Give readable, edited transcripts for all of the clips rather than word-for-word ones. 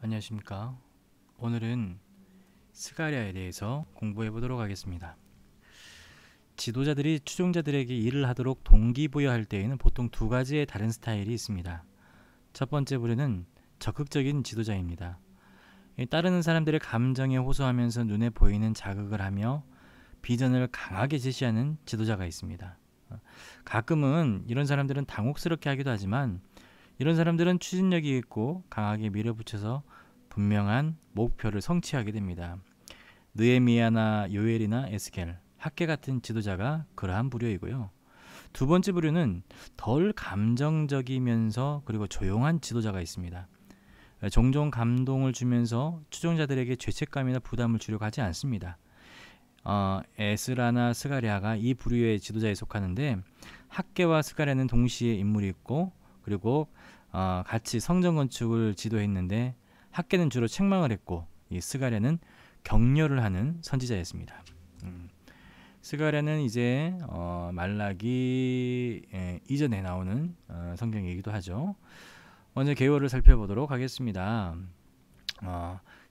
안녕하십니까. 오늘은 스가랴에 대해서 공부해 보도록 하겠습니다. 지도자들이 추종자들에게 일을 하도록 동기부여할 때에는 보통 두 가지의 다른 스타일이 있습니다. 첫 번째 부류는 적극적인 지도자입니다. 따르는 사람들의 감정에 호소하면서 눈에 보이는 자극을 하며 비전을 강하게 제시하는 지도자가 있습니다. 가끔은 이런 사람들은 당혹스럽게 하기도 하지만 이런 사람들은 추진력이 있고 강하게 밀어붙여서 분명한 목표를 성취하게 됩니다. 느헤미야나 요엘이나 에스겔, 학계 같은 지도자가 그러한 부류이고요. 두 번째 부류는 덜 감정적이면서 그리고 조용한 지도자가 있습니다. 종종 감동을 주면서 추종자들에게 죄책감이나 부담을 주려고 하지 않습니다. 에스라나 스가랴가 이 부류의 지도자에 속하는데 학계와 스가랴는 동시에 인물이 있고 그리고 같이 성전 건축을 지도했는데 학계는 주로 책망을 했고 이 스가랴는 격려를 하는 선지자였습니다. 스가랴는 이제 말라기 이전에 나오는 성경이기도 하죠. 먼저 계율을 살펴보도록 하겠습니다.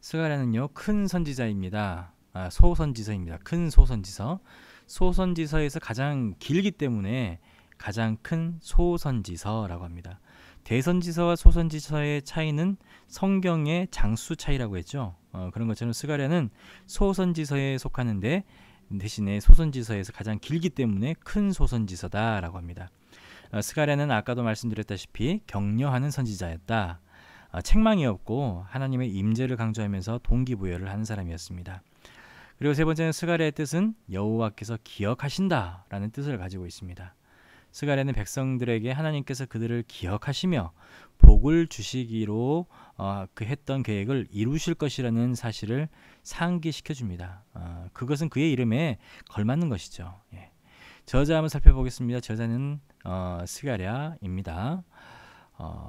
스가랴는요 큰 선지자입니다. 소선지서입니다. 큰 소선지서. 소선지서에서 가장 길기 때문에 가장 큰 소선지서라고 합니다. 대선지서와 소선지서의 차이는 성경의 장수 차이라고 했죠. 그런 것처럼 스가랴는 소선지서에 속하는데 대신에 소선지서에서 가장 길기 때문에 큰 소선지서다라고 합니다. 스가랴는 아까도 말씀드렸다시피 격려하는 선지자였다. 책망이 없고 하나님의 임재를 강조하면서 동기부여를 하는 사람이었습니다. 그리고 세 번째는 스가랴의 뜻은 여호와께서 기억하신다라는 뜻을 가지고 있습니다. 스가랴는 백성들에게 하나님께서 그들을 기억하시며 복을 주시기로 그 했던 계획을 이루실 것이라는 사실을 상기시켜 줍니다. 그것은 그의 이름에 걸맞는 것이죠. 저자 한번 살펴보겠습니다. 저자는 스가랴입니다.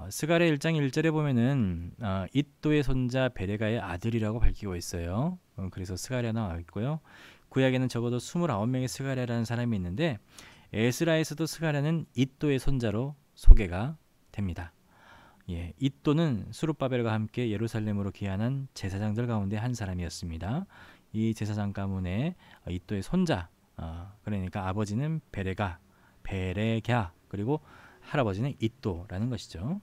스가랴 1장 1절에 보면은 잇도의 손자 베레가의 아들이라고 밝히고 있어요. 그래서 스가랴 나와 있고요. 구약에는 적어도 29명의 스가랴라는 사람이 있는데 에스라에서도 스가랴는 잇도의 손자로 소개가 됩니다. 잇도는 수룹바벨과 함께 예루살렘으로 귀환한 제사장들 가운데 한 사람이었습니다. 이 제사장 가문의 잇도의 손자, 그러니까 아버지는 베레가, 베레갸, 그리고 할아버지는 잇도라는 것이죠.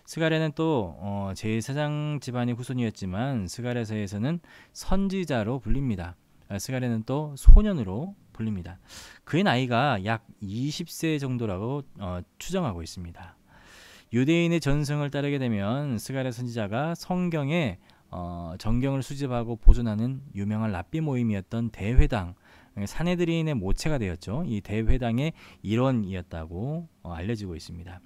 스가랴는 또 제사장 집안의 후손이었지만 스가랴서에서는 선지자로 불립니다. 스가랴는 또 소년으로 불립니다. 그의 나이가 약 20세 정도라고 추정하고 있습니다. 유대인의 전승을 따르게 되면 스가랴 선지자가 성경에 정경을 수집하고 보존하는 유명한 랍비 모임이었던 대회당, 사네드린의 모체가 되었죠. 이 대회당의 일원이었다고 알려지고 있습니다.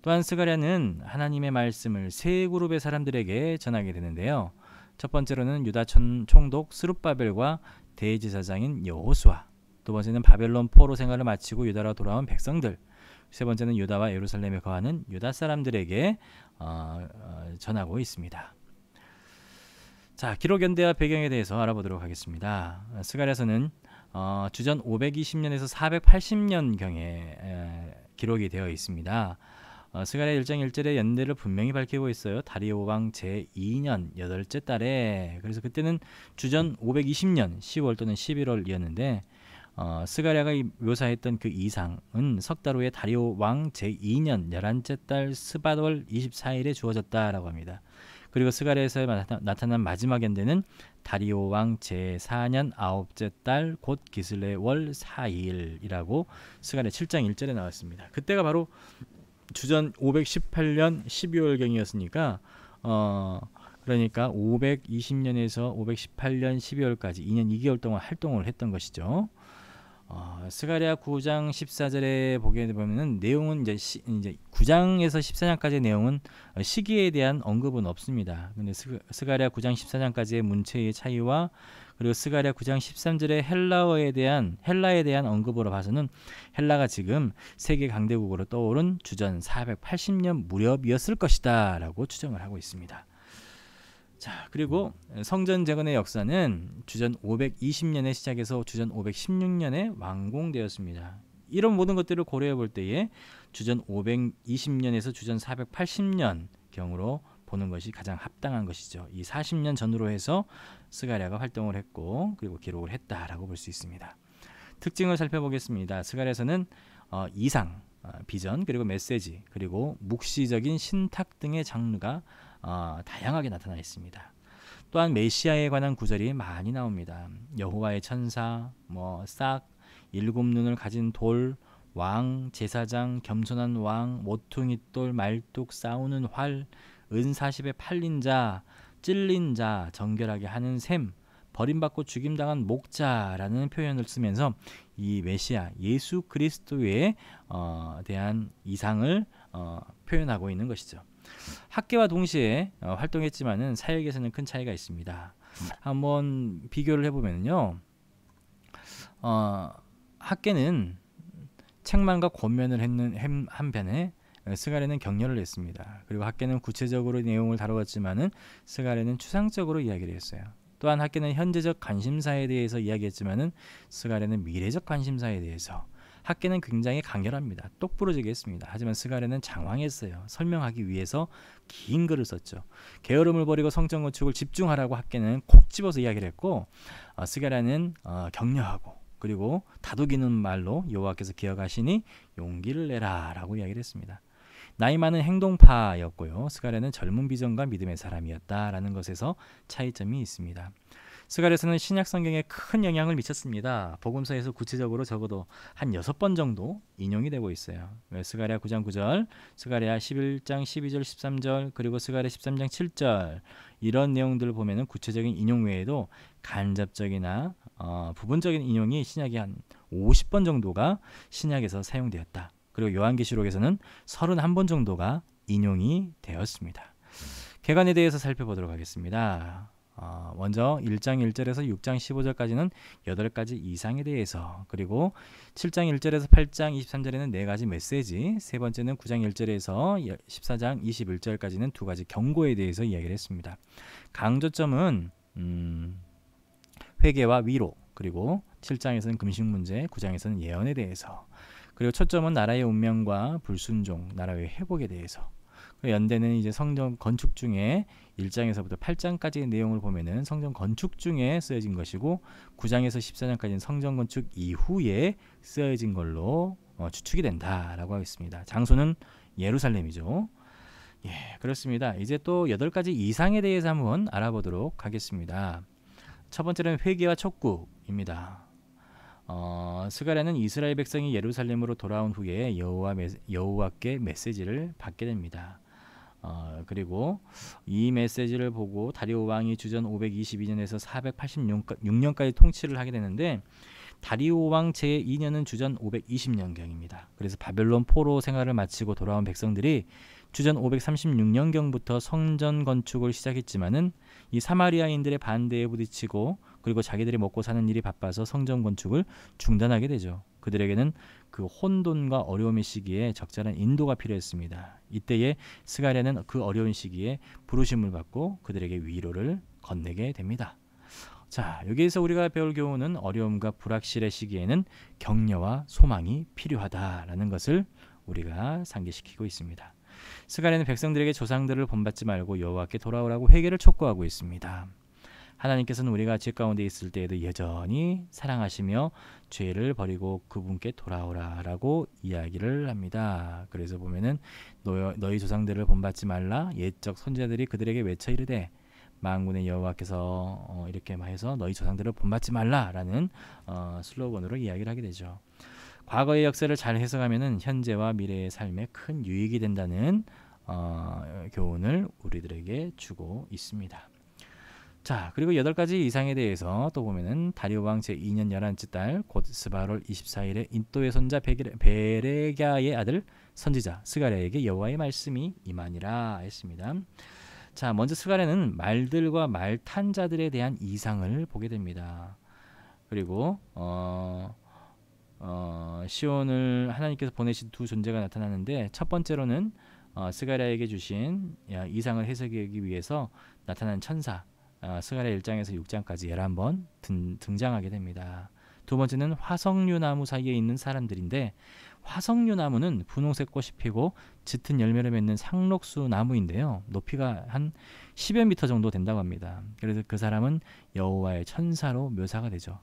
또한 스가랴는 하나님의 말씀을 세 그룹의 사람들에게 전하게 되는데요. 첫 번째로는 유다 총독 스룹바벨과 대제사장인 여호수아, 두 번째는 바벨론 포로 생활을 마치고 유다로 돌아온 백성들, 세 번째는 유다와 예루살렘에 거하는 유다 사람들에게 전하고 있습니다. 자, 기록 연대와 배경에 대해서 알아보도록 하겠습니다. 스가랴서는 주전 520년에서 480년경에 기록이 되어 있습니다. 스가랴 1장 1절의 연대를 분명히 밝히고 있어요. 다리오 왕 제2년 8째 달에, 그래서 그때는 주전 520년 10월 또는 11월이었는데 스가랴가 묘사했던 그 이상은 석 달 후에 다리오 왕 제2년 11째 달 스밧월 24일에 주어졌다라고 합니다. 그리고 스가랴에서 나타난 마지막 연대는 다리오 왕 제4년 9째 달 곧 기슬레월 4일이라고 스가랴 7장 1절에 나왔습니다. 그때가 바로 주전 518년 12월경이었으니까 그러니까 520년에서 518년 12월까지 2년 2개월 동안 활동을 했던 것이죠. 스가랴 9장 14절에 보게 되면은 내용은 이제 9장에서 14장까지의 내용은 시기에 대한 언급은 없습니다. 근데 스가랴 9장 14장까지의 문체의 차이와 그리고 스가랴 9장 13절의 헬라에 대한 언급으로 봐서는 헬라가 지금 세계 강대국으로 떠오른 주전 480년 무렵이었을 것이다라고 추정을 하고 있습니다. 자, 그리고 성전 재건의 역사는 주전 520년에 시작해서 주전 516년에 완공되었습니다. 이런 모든 것들을 고려해 볼 때에 주전 520년에서 주전 480년 경으로 보는 것이 가장 합당한 것이죠. 이 40년 전으로 해서 스가랴가 활동을 했고 그리고 기록을 했다라고 볼 수 있습니다. 특징을 살펴보겠습니다. 스가랴서는 이상, 비전, 그리고 메시지, 그리고 묵시적인 신탁 등의 장르가 다양하게 나타나 있습니다. 또한 메시아에 관한 구절이 많이 나옵니다. 여호와의 천사, 싹, 7눈을 가진 돌, 왕, 제사장, 겸손한 왕, 모퉁이 돌, 말뚝, 싸우는 활, 은 40에 팔린 자, 찔린 자, 정결하게 하는 셈, 버림받고 죽임당한 목자라는 표현을 쓰면서 이 메시아 예수 그리스도에 대한 이상을 표현하고 있는 것이죠. 학계와 동시에 활동했지만은 사역에서는 큰 차이가 있습니다. 한번 비교를 해보면요, 학계는 책망과 권면을 했는 한편에 스가랴는 격려를 했습니다. 그리고 학계는 구체적으로 내용을 다루었지만은 스가랴는 추상적으로 이야기를 했어요. 또한 학계는 현재적 관심사에 대해서 이야기했지만은 스가랴는 미래적 관심사에 대해서. 학계는 굉장히 간결합니다. 똑부러지게 했습니다. 하지만 스가랴는 장황했어요. 설명하기 위해서 긴 글을 썼죠. 게으름을 버리고 성전 건축을 집중하라고 학계는 콕 집어서 이야기를 했고, 스가랴는 격려하고 그리고 다독이는 말로 여호와께서 기억하시니 용기를 내라 라고 이야기를 했습니다. 나이 많은 행동파였고요. 스가랴는 젊은 비전과 믿음의 사람이었다라는 것에서 차이점이 있습니다. 스가랴서는 신약 성경에 큰 영향을 미쳤습니다. 복음서에서 구체적으로 적어도 한 6번 정도 인용이 되고 있어요. 스가랴 9장 9절, 스가랴 11장 12절 13절, 그리고 스가랴 13장 7절 이런 내용들을 보면은 구체적인 인용 외에도 간접적이나 부분적인 인용이 신약에 한 50번 정도가 신약에서 사용되었다. 그리고 요한계시록에서는 31번 정도가 인용이 되었습니다. 개관에 대해서 살펴보도록 하겠습니다. 먼저 1장 1절에서 6장 15절까지는 8가지 이상에 대해서, 그리고 7장 1절에서 8장 23절에는 4가지 메시지, 세 번째는 9장 1절에서 14장 21절까지는 2가지 경고에 대해서 이야기를 했습니다. 강조점은 회개와 위로, 그리고 7장에서는 금식 문제, 9장에서는 예언에 대해서, 그리고 초점은 나라의 운명과 불순종, 나라의 회복에 대해서. 연대는 이제 성전 건축 중에 1장에서부터 8장까지의 내용을 보면은 성전 건축 중에 쓰여진 것이고 9장에서 14장까지는 성전 건축 이후에 쓰여진 걸로 추측이 된다라고 하겠습니다. 장소는 예루살렘이죠. 예, 그렇습니다. 이제 또 8가지 이상에 대해서 한번 알아보도록 하겠습니다. 첫 번째는 회개와 촉구입니다. 스가랴는 이스라엘 백성이 예루살렘으로 돌아온 후에 여호와께 메시지를 받게 됩니다. 그리고 이 메시지를 보고 다리오 왕이 주전 522년에서 486년까지 통치를 하게 되는데, 다리오 왕 제2년은 주전 520년경입니다. 그래서 바벨론 포로 생활을 마치고 돌아온 백성들이 주전 536년경부터 성전 건축을 시작했지만은 이 사마리아인들의 반대에 부딪히고 그리고 자기들이 먹고 사는 일이 바빠서 성전 건축을 중단하게 되죠. 그들에게는 그 혼돈과 어려움의 시기에 적절한 인도가 필요했습니다. 이때에 스가랴는 그 어려운 시기에 부르심을 받고 그들에게 위로를 건네게 됩니다. 자, 여기에서 우리가 배울 교훈은 어려움과 불확실의 시기에는 격려와 소망이 필요하다라는 것을 우리가 상기시키고 있습니다. 스가랴는 백성들에게 조상들을 본받지 말고 여호와께 돌아오라고 회개를 촉구하고 있습니다. 하나님께서는 우리가 죄 가운데 있을 때에도 여전히 사랑하시며 죄를 버리고 그분께 돌아오라라고 이야기를 합니다. 그래서 보면은 너희 조상들을 본받지 말라, 옛적 선지자들이 그들에게 외쳐 이르되 만군의 여호와께서 이렇게 해서 너희 조상들을 본받지 말라라는 슬로건으로 이야기를 하게 되죠. 과거의 역사를 잘 해석하면은 현재와 미래의 삶에 큰 유익이 된다는 교훈을 우리들에게 주고 있습니다. 자, 그리고 8가지 이상에 대해서 또 보면은 다리오 왕 제2년 11째 달 곧 스바롤 24일에 인도의 손자 베레갸의 아들 선지자 스가랴에게 여호와의 말씀이 임하니라 했습니다. 자, 먼저 스가랴는 말들과 말 탄 자들에 대한 이상을 보게 됩니다. 그리고 시온을 하나님께서 보내신 두 존재가 나타나는데, 첫 번째로는 스가랴에게 주신 이상을 해석하기 위해서 나타난 천사, 스가랴 1장에서 6장까지 11번 등장하게 됩니다. 두 번째는 화석류 나무 사이에 있는 사람들인데, 화석류 나무는 분홍색 꽃이 피고 짙은 열매를 맺는 상록수 나무인데요. 높이가 한 10여 미터 정도 된다고 합니다. 그래서 그 사람은 여호와의 천사로 묘사가 되죠.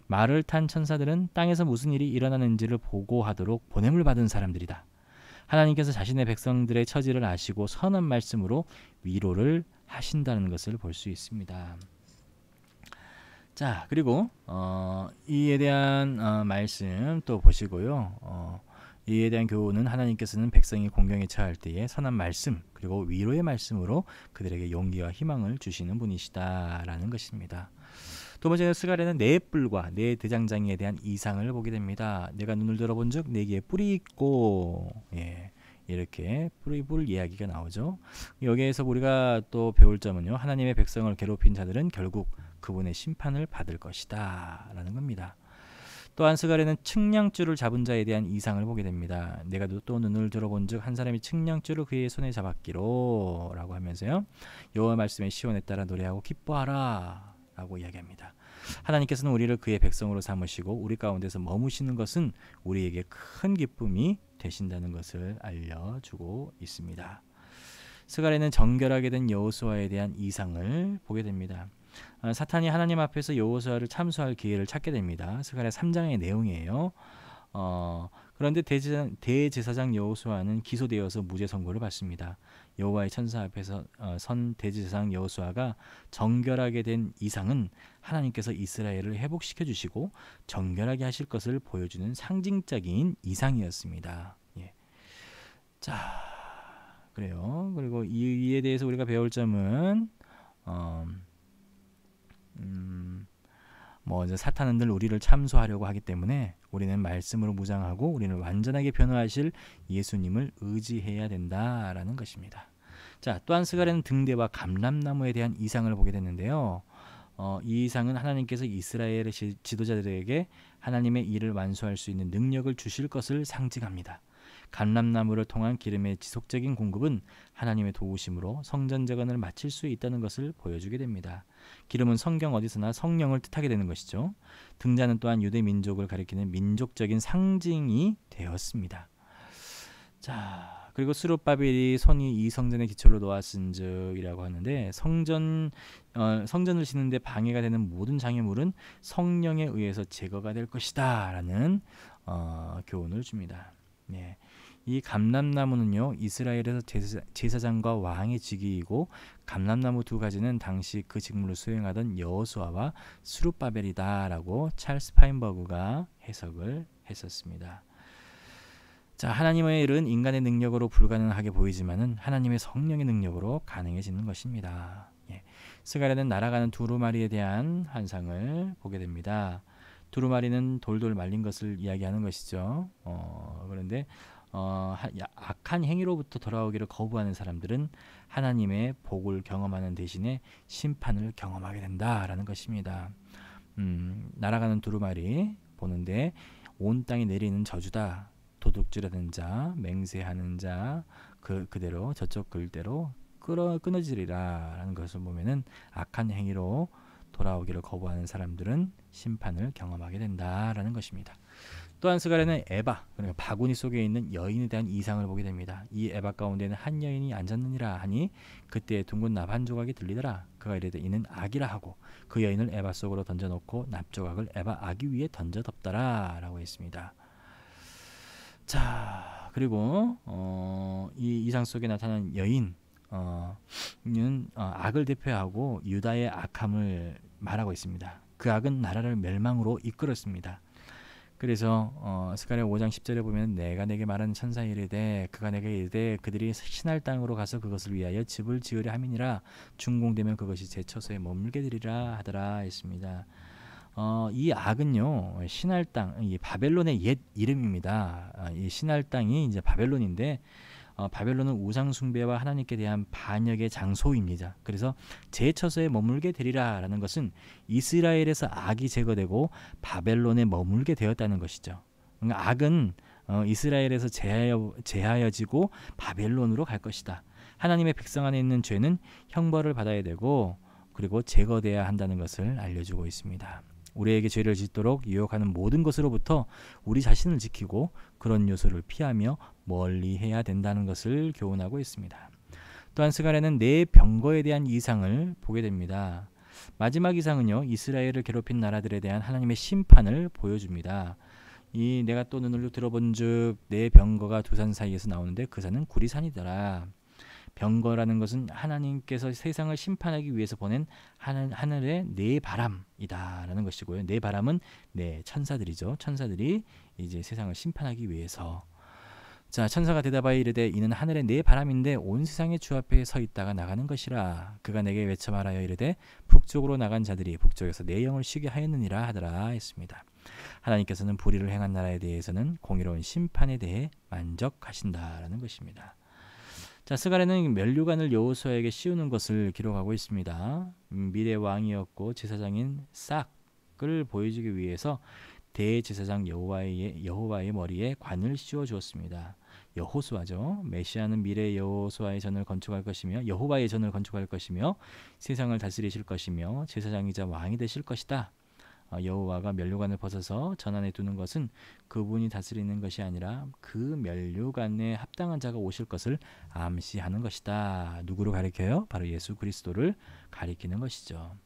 말을 탄 천사들은 땅에서 무슨 일이 일어나는지를 보고하도록 보냄을 받은 사람들이다. 하나님께서 자신의 백성들의 처지를 아시고 선한 말씀으로 위로를 하신다는 것을 볼 수 있습니다. 자, 그리고 이에 대한 말씀 또 보시고요. 이에 대한 교훈은 하나님께서는 백성이 공경에 처할 때에 선한 말씀 그리고 위로의 말씀으로 그들에게 용기와 희망을 주시는 분이시다라는 것입니다. 두 번째는 스가랴는 네 뿔과 네 대장장이에 대한 이상을 보게 됩니다. 내가 눈을 들어본즉 네기에 뿔이 있고, 예, 이렇게 뿔 이야기가 나오죠. 여기에서 우리가 또 배울 점은요, 하나님의 백성을 괴롭힌 자들은 결국 그분의 심판을 받을 것이다 라는 겁니다. 또한 스가랴는 측량줄을 잡은 자에 대한 이상을 보게 됩니다. 내가 또 눈을 들어본즉 한 사람이 측량줄을 그의 손에 잡았기로 라고 하면서요, 여호와 말씀에 시온에 따라 노래하고 기뻐하라 라고 이야기합니다. 하나님께서는 우리를 그의 백성으로 삼으시고 우리 가운데서 머무시는 것은 우리에게 큰 기쁨이 되신다는 것을 알려주고 있습니다. 스가랴는 정결하게 된 여호수아에 대한 이상을 보게 됩니다. 사탄이 하나님 앞에서 여호수아를 참수할 기회를 찾게 됩니다. 스가랴 3장의 내용이에요. 그런데 대제사장 여호수아는 기소되어서 무죄 선고를 받습니다. 여호와의 천사 앞에서 선 대제사장 여호수아가 정결하게 된 이상은 하나님께서 이스라엘을 회복시켜 주시고 정결하게 하실 것을 보여주는 상징적인 이상이었습니다. 예. 자, 그래요. 그리고 이에 대해서 우리가 배울 점은 이제 사탄은 늘 우리를 참소하려고 하기 때문에 우리는 말씀으로 무장하고 우리는 완전하게 변화하실 예수님을 의지해야 된다라는 것입니다. 자, 또한 스가랴는 등대와 감람나무에 대한 이상을 보게 됐는데요. 이 이상은 하나님께서 이스라엘의 지도자들에게 하나님의 일을 완수할 수 있는 능력을 주실 것을 상징합니다. 감람나무를 통한 기름의 지속적인 공급은 하나님의 도우심으로 성전 재건을 마칠 수 있다는 것을 보여주게 됩니다. 기름은 성경 어디서나 성령을 뜻하게 되는 것이죠. 등잔은 또한 유대 민족을 가리키는 민족적인 상징이 되었습니다. 자, 그리고 스룹바벨이 손이 이 성전의 기초를 놓았은즉이라고 하는데 성전을 짓는데 방해가 되는 모든 장애물은 성령에 의해서 제거가 될 것이다라는 교훈을 줍니다. 네. 이 감람나무는요, 이스라엘에서 제사장과 왕의 직위이고 감람나무 두 가지는 당시 그 직무를 수행하던 여호수아와 스룹바벨이다라고 찰스 파인버그가 해석을 했었습니다. 자, 하나님의 일은 인간의 능력으로 불가능하게 보이지만은 하나님의 성령의 능력으로 가능해지는 것입니다. 예. 스가랴는 날아가는 두루마리에 대한 환상을 보게 됩니다. 두루마리는 돌돌 말린 것을 이야기하는 것이죠. 그런데 악한 행위로부터 돌아오기를 거부하는 사람들은 하나님의 복을 경험하는 대신에 심판을 경험하게 된다라는 것입니다. 날아가는 두루마리 보는데 온 땅에 내리는 저주다. 도둑질하는 자, 맹세하는 자, 그대로 저쪽 글대로 끊어지리라라는 것을 보면은 악한 행위로 돌아오기를 거부하는 사람들은 심판을 경험하게 된다라는 것입니다. 또한 스가랴는 에바, 그러니까 바구니 속에 있는 여인에 대한 이상을 보게 됩니다. 이 에바 가운데는 한 여인이 앉았느니라 하니 그때 둥근 납 한 조각이 들리더라. 그가 이르되 이는 악이라 하고 그 여인을 에바 속으로 던져놓고 납 조각을 에바 아기 위에 던져 덮더라 라고 했습니다. 자, 그리고 이 이상 속에 나타난 여인은 악을 대표하고 유다의 악함을 말하고 있습니다. 그 악은 나라를 멸망으로 이끌었습니다. 그래서 스가랴 5장 10절에 보면 내가 내게 말한 천사에 이르되 그가 내게 이르되 그들이 신할 땅으로 가서 그것을 위하여 집을 지으려 함이니라 준공되면 그것이 제 처소에 머물게 되리라 하더라 했습니다. 이 악은요, 신할 땅, 이 바벨론의 옛 이름입니다. 이 신할 땅이 이제 바벨론인데, 바벨론은 우상 숭배와 하나님께 대한 반역의 장소입니다. 그래서 제 처소에 머물게 되리라라는 것은 이스라엘에서 악이 제거되고 바벨론에 머물게 되었다는 것이죠. 그러니까 악은 이스라엘에서 제하여지고 바벨론으로 갈 것이다. 하나님의 백성 안에 있는 죄는 형벌을 받아야 되고 그리고 제거돼야 한다는 것을 알려주고 있습니다. 우리에게 죄를 짓도록 유혹하는 모든 것으로부터 우리 자신을 지키고 그런 요소를 피하며 멀리해야 된다는 것을 교훈하고 있습니다. 또한 스가랴는 네 병거에 대한 이상을 보게 됩니다. 마지막 이상은요, 이스라엘을 괴롭힌 나라들에 대한 하나님의 심판을 보여줍니다. 이 내가 또 눈으로 들어본즉 네 병거가 두 산 사이에서 나오는데 그 산은 구리산이더라. 병거라는 것은 하나님께서 세상을 심판하기 위해서 보낸 하늘의 네 바람이다라는 것이고요. 네 바람은 네 천사들이죠. 천사들이 이제 세상을 심판하기 위해서. 자, 천사가 대답하여 이르되 이는 하늘의 네 바람인데 온 세상의 주 앞에 서 있다가 나가는 것이라. 그가 내게 외쳐 말하여 이르되 북쪽으로 나간 자들이 북쪽에서 내 영을 쉬게 하였느니라 하더라 했습니다. 하나님께서는 불의를 행한 나라에 대해서는 공의로운 심판에 대해 만족하신다라는 것입니다. 자, 스가랴는 면류관을 여호수아에게 씌우는 것을 기록하고 있습니다. 미래 왕이었고 제사장인 싹을 보여주기 위해서 대제사장 여호와의 머리에 관을 씌워 주었습니다. 여호수아죠. 메시아는 미래 여호수아의 전을 건축할 것이며 여호와의 전을 건축할 것이며 세상을 다스리실 것이며 제사장이자 왕이 되실 것이다. 여호와가 면류관을 벗어서 전 안에 두는 것은 그분이 다스리는 것이 아니라 그 면류관에 합당한 자가 오실 것을 암시하는 것이다. 누구를 가리켜요? 바로 예수 그리스도를 가리키는 것이죠.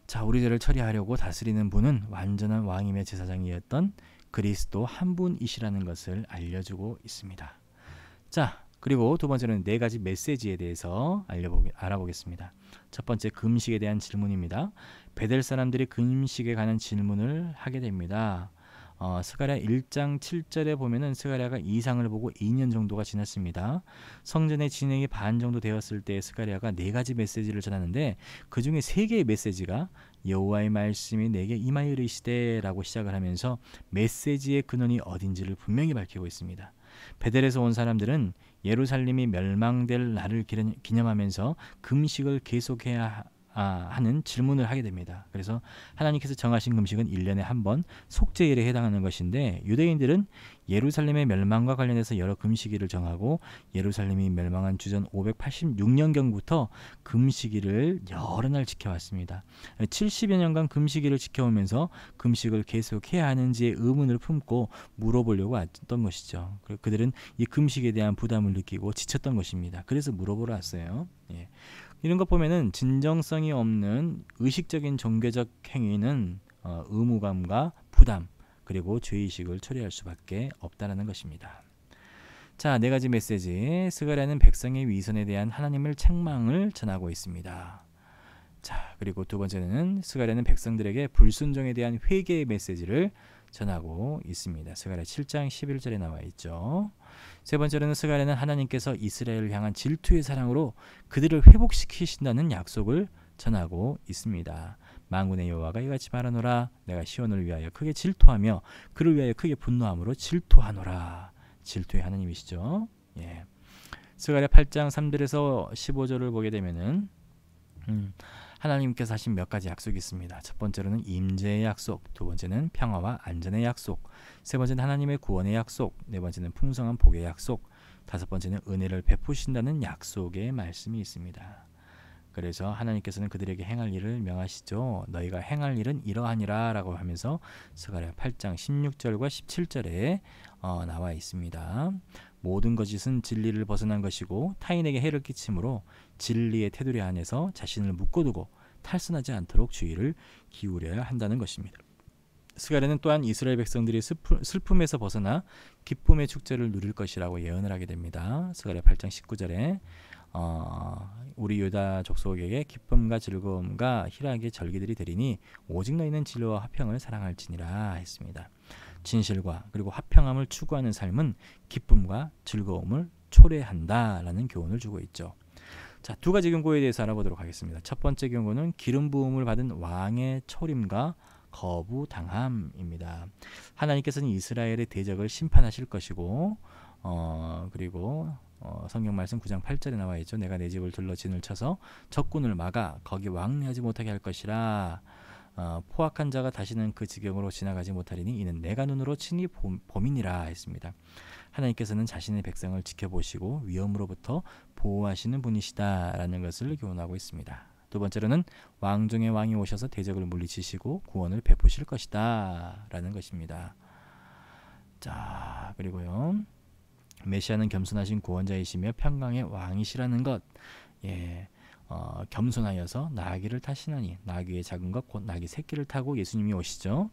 자, 우리 죄를 처리하려고 다스리는 분은 완전한 왕임의 제사장이었던 그리스도 한 분이시라는 것을 알려주고 있습니다. 자, 그리고 두 번째는 네 가지 메시지에 대해서 알아보겠습니다. 첫 번째, 금식에 대한 질문입니다. 베델 사람들이 금식에 관한 질문을 하게 됩니다. 스가랴 1장 7절에 보면은 스가랴가 이상을 보고 2년 정도가 지났습니다. 성전의 진행이 반 정도 되었을 때 스가랴가 네 가지 메시지를 전하는데 그 중에 세 개의 메시지가 여호와의 말씀이 내게 임하여 이르시되라고 시작을 하면서 메시지의 근원이 어딘지를 분명히 밝히고 있습니다. 베델에서 온 사람들은 예루살렘이 멸망될 날을 기념하면서 금식을 계속해야 하는 질문을 하게 됩니다. 그래서 하나님께서 정하신 금식은 1년에 한 번 속죄일에 해당하는 것인데 유대인들은 예루살렘의 멸망과 관련해서 여러 금식일을 정하고 예루살렘이 멸망한 주전 586년경부터 금식일을 여러 날 지켜왔습니다. 70여 년간 금식일을 지켜오면서 금식을 계속해야 하는지의 의문을 품고 물어보려고 왔던 것이죠. 그들은 이 금식에 대한 부담을 느끼고 지쳤던 것입니다. 그래서 물어보러 왔어요. 예. 이런 것 보면은 진정성이 없는 의식적인 종교적 행위는 의무감과 부담 그리고 죄의식을 초래할 수밖에 없다는 것입니다. 자, 네 가지 메시지. 스가랴는 백성의 위선에 대한 하나님의 책망을 전하고 있습니다. 자, 그리고 두 번째는 스가랴는 백성들에게 불순종에 대한 회개의 메시지를 전하고 있습니다. 스가랴 7장 11절에 나와 있죠. 세 번째로는 스가랴는 하나님께서 이스라엘을 향한 질투의 사랑으로 그들을 회복시키신다는 약속을 전하고 있습니다. 만군의 여호와가 이같이 말하노라. 내가 시온을 위하여 크게 질투하며 그를 위하여 크게 분노함으로 질투하노라. 질투의 하나님이시죠. 예. 스가랴 8장 3절에서 15절을 보게 되면은 하나님께서 하신 몇 가지 약속이 있습니다. 첫 번째로는 임재의 약속, 두 번째는 평화와 안전의 약속, 세 번째는 하나님의 구원의 약속, 네 번째는 풍성한 복의 약속, 다섯 번째는 은혜를 베푸신다는 약속의 말씀이 있습니다. 그래서 하나님께서는 그들에게 행할 일을 명하시죠. 너희가 행할 일은 이러하니라 라고 하면서 스가랴 8장 16절과 17절에 나와 있습니다. 모든 것은 진리를 벗어난 것이고 타인에게 해를 끼치므로 진리의 테두리 안에서 자신을 묶어두고 탈선하지 않도록 주의를 기울여야 한다는 것입니다. 스가랴는 또한 이스라엘 백성들이 슬픔에서 벗어나 기쁨의 축제를 누릴 것이라고 예언을 하게 됩니다. 스가랴 8장 19절에 우리 유다 족속에게 기쁨과 즐거움과 희락의 절기들이 되리니 오직 너희는 진리와 화평을 사랑할지니라 했습니다. 진실과 그리고 화평함을 추구하는 삶은 기쁨과 즐거움을 초래한다라는 교훈을 주고 있죠. 자, 두 가지 경고에 대해서 알아보도록 하겠습니다. 첫 번째 경고는 기름 부음을 받은 왕의 초림과 거부당함입니다. 하나님께서는 이스라엘의 대적을 심판하실 것이고 그리고 성경 말씀 9장 8절에 나와 있죠. 내가 내 집을 둘러 진을 쳐서 적군을 막아 거기 왕래하지 못하게 할 것이라. 포악한 자가 다시는 그 지경으로 지나가지 못하리니 이는 내가 눈으로 친히 봄이니라 했습니다. 하나님께서는 자신의 백성을 지켜보시고 위험으로부터 보호하시는 분이시다라는 것을 교훈하고 있습니다. 두 번째로는 왕 중의 왕이 오셔서 대적을 물리치시고 구원을 베푸실 것이다 라는 것입니다. 자, 그리고요, 메시아는 겸손하신 구원자이시며 평강의 왕이시라는 것. 예, 겸손하여서 나귀를 타시나니, 나귀의 작은 것 곧 나귀 새끼를 타고 예수님이 오시죠.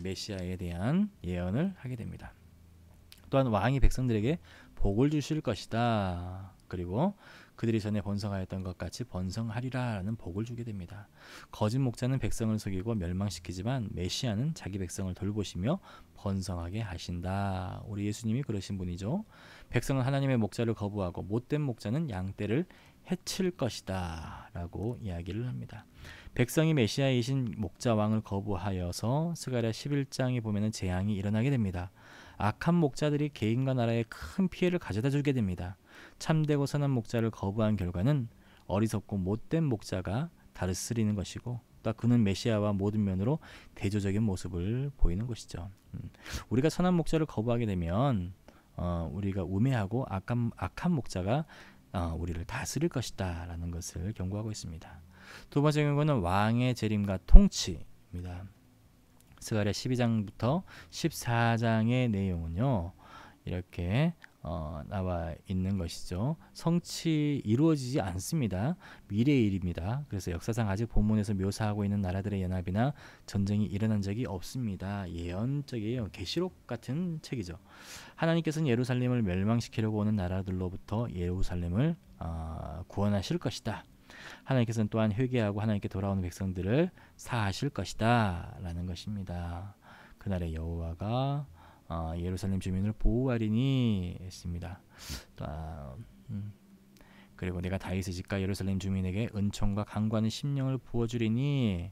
메시아에 대한 예언을 하게 됩니다. 또한 왕이 백성들에게 복을 주실 것이다. 그리고 그들이 전에 번성하였던 것 같이 번성하리라라는 복을 주게 됩니다. 거짓 목자는 백성을 속이고 멸망시키지만 메시아는 자기 백성을 돌보시며 번성하게 하신다. 우리 예수님이 그러신 분이죠. 백성은 하나님의 목자를 거부하고 못된 목자는 양떼를 해칠 것이다 라고 이야기를 합니다. 백성이 메시아이신 목자왕을 거부하여서 스가랴 11장에 보면 재앙이 일어나게 됩니다. 악한 목자들이 개인과 나라에 큰 피해를 가져다 주게 됩니다. 참되고 선한 목자를 거부한 결과는 어리석고 못된 목자가 다스리는 것이고, 또 그는 메시아와 모든 면으로 대조적인 모습을 보이는 것이죠. 우리가 선한 목자를 거부하게 되면 우리가 우매하고 악한 목자가 우리를 다스릴 것이다 라는 것을 경고하고 있습니다. 두 번째 경고는 왕의 재림과 통치입니다. 스가랴 12장부터 14장의 내용은요, 이렇게 나와 있는 것이죠. 성취 이루어지지 않습니다. 미래의 일입니다. 그래서 역사상 아직 본문에서 묘사하고 있는 나라들의 연합이나 전쟁이 일어난 적이 없습니다. 예언적이에요. 계시록 같은 책이죠. 하나님께서는 예루살렘을 멸망시키려고 오는 나라들로부터 예루살렘을 구원하실 것이다. 하나님께서는 또한 회개하고 하나님께 돌아오는 백성들을 사하실 것이다 라는 것입니다. 그날에 여호와가 예루살렘 주민을 보호하리니 했습니다. 그리고 내가 다윗의 집과 예루살렘 주민에게 은총과 강구하는 심령을 부어주리니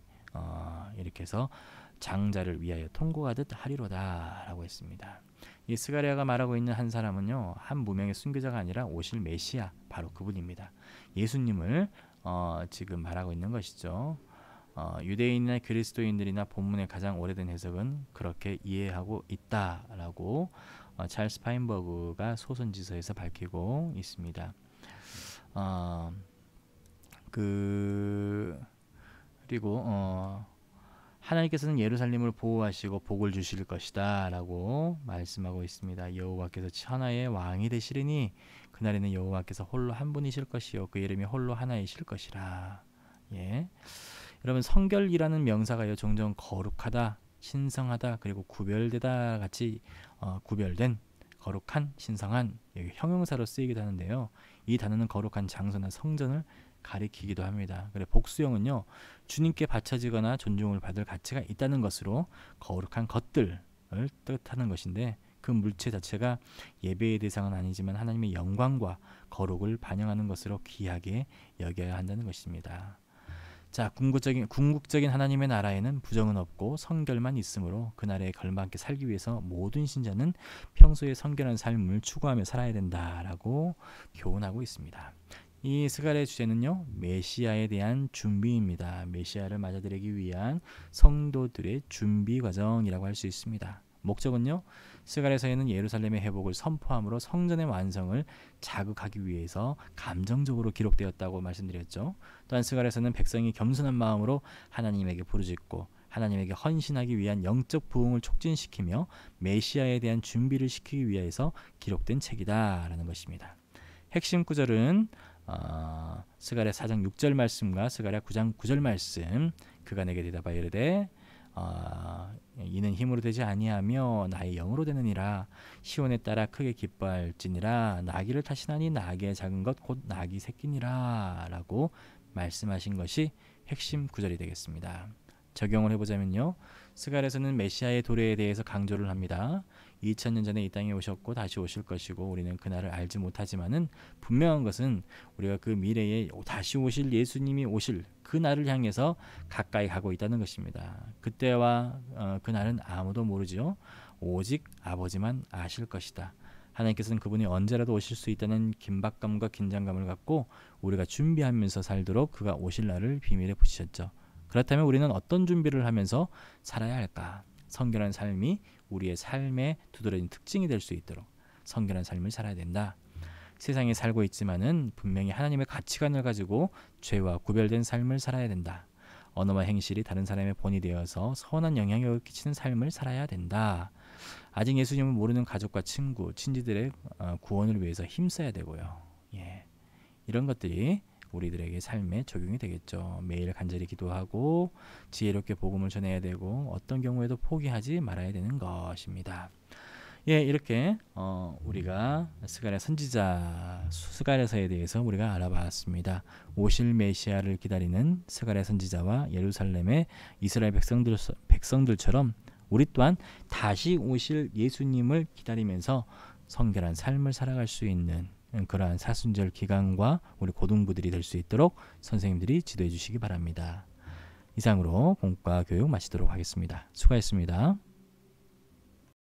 이렇게 해서 장자를 위하여 통곡하듯 하리로다 라고 했습니다. 이 스가랴가 말하고 있는 한 사람은요, 한 무명의 순교자가 아니라 오실 메시아, 바로 그분입니다. 예수님을 지금 말하고 있는 것이죠. 유대인이나 그리스도인들이나 본문의 가장 오래된 해석은 그렇게 이해하고 있다라고 찰스 파인버그가 소선지서에서 밝히고 있습니다. 그리고 하나님께서는 예루살렘을 보호하시고 복을 주실 것이다 라고 말씀하고 있습니다. 여호와께서 천하의 왕이 되시리니 그날에는 여호와께서 홀로 한 분이실 것이요 그 이름이 홀로 하나이실 것이라. 예. 여러분, 성결이라는 명사가요, 종종 거룩하다, 신성하다, 그리고 구별되다 같이 구별된, 거룩한, 신성한 형용사로 쓰이기도 하는데요. 이 단어는 거룩한 장소나 성전을 가리키기도 합니다. 그래, 복수형은요, 주님께 바쳐지거나 존중을 받을 가치가 있다는 것으로 거룩한 것들을 뜻하는 것인데, 그 물체 자체가 예배의 대상은 아니지만 하나님의 영광과 거룩을 반영하는 것으로 귀하게 여겨야 한다는 것입니다. 자, 궁극적인 하나님의 나라에는 부정은 없고 성결만 있으므로 그날에 걸맞게 살기 위해서 모든 신자는 평소에 성결한 삶을 추구하며 살아야 된다라고 교훈하고 있습니다. 이 스가랴의 주제는요, 메시아에 대한 준비입니다. 메시아를 맞아들이기 위한 성도들의 준비 과정이라고 할 수 있습니다. 목적은요, 스가랴서에는 예루살렘의 회복을 선포함으로 성전의 완성을 자극하기 위해서 감정적으로 기록되었다고 말씀드렸죠. 또한 스가랴서는 백성이 겸손한 마음으로 하나님에게 부르짖고 하나님에게 헌신하기 위한 영적 부흥을 촉진시키며 메시아에 대한 준비를 시키기 위해서 기록된 책이다라는 것입니다. 핵심 구절은 스가랴 4장 6절 말씀과 스가랴 9장 9절 말씀. 그가 내게 대답하여 이르되 이는 힘으로 되지 아니하며 나의 영으로 되느니라. 시온에 따라 크게 기뻐할지니라. 나귀를 타시나니 나귀의 작은 것 곧 나귀 새끼니라 라고 말씀하신 것이 핵심 구절이 되겠습니다. 적용을 해보자면요, 스가랴에서는 메시아의 도래에 대해서 강조를 합니다. 2000년 전에 이 땅에 오셨고 다시 오실 것이고 우리는 그날을 알지 못하지만은 분명한 것은 우리가 그 미래에 다시 오실 예수님이 오실 그 날을 향해서 가까이 가고 있다는 것입니다. 그때와 그날은 아무도 모르지요. 오직 아버지만 아실 것이다. 하나님께서는 그분이 언제라도 오실 수 있다는 긴박감과 긴장감을 갖고 우리가 준비하면서 살도록 그가 오실 날을 비밀에 붙이셨죠. 그렇다면 우리는 어떤 준비를 하면서 살아야 할까? 성결한 삶이 우리의 삶의 두드러진 특징이 될 수 있도록 성결한 삶을 살아야 된다. 세상에 살고 있지만은 분명히 하나님의 가치관을 가지고 죄와 구별된 삶을 살아야 된다. 언어와 행실이 다른 사람의 본이 되어서 선한 영향력을 끼치는 삶을 살아야 된다. 아직 예수님을 모르는 가족과 친구, 친지들의 구원을 위해서 힘써야 되고요. 예. 이런 것들이 우리들에게 삶에 적용이 되겠죠. 매일 간절히 기도하고 지혜롭게 복음을 전해야 되고 어떤 경우에도 포기하지 말아야 되는 것입니다. 예, 이렇게 우리가 스가랴 선지자 스가랴서에 대해서 우리가 알아봤습니다. 오실 메시아를 기다리는 스가랴 선지자와 예루살렘의 이스라엘 백성들처럼 우리 또한 다시 오실 예수님을 기다리면서 성결한 삶을 살아갈 수 있는 그러한 사순절 기간과 우리 고등부들이 될 수 있도록 선생님들이 지도해 주시기 바랍니다. 이상으로 공과 교육 마치도록 하겠습니다. 수고하셨습니다.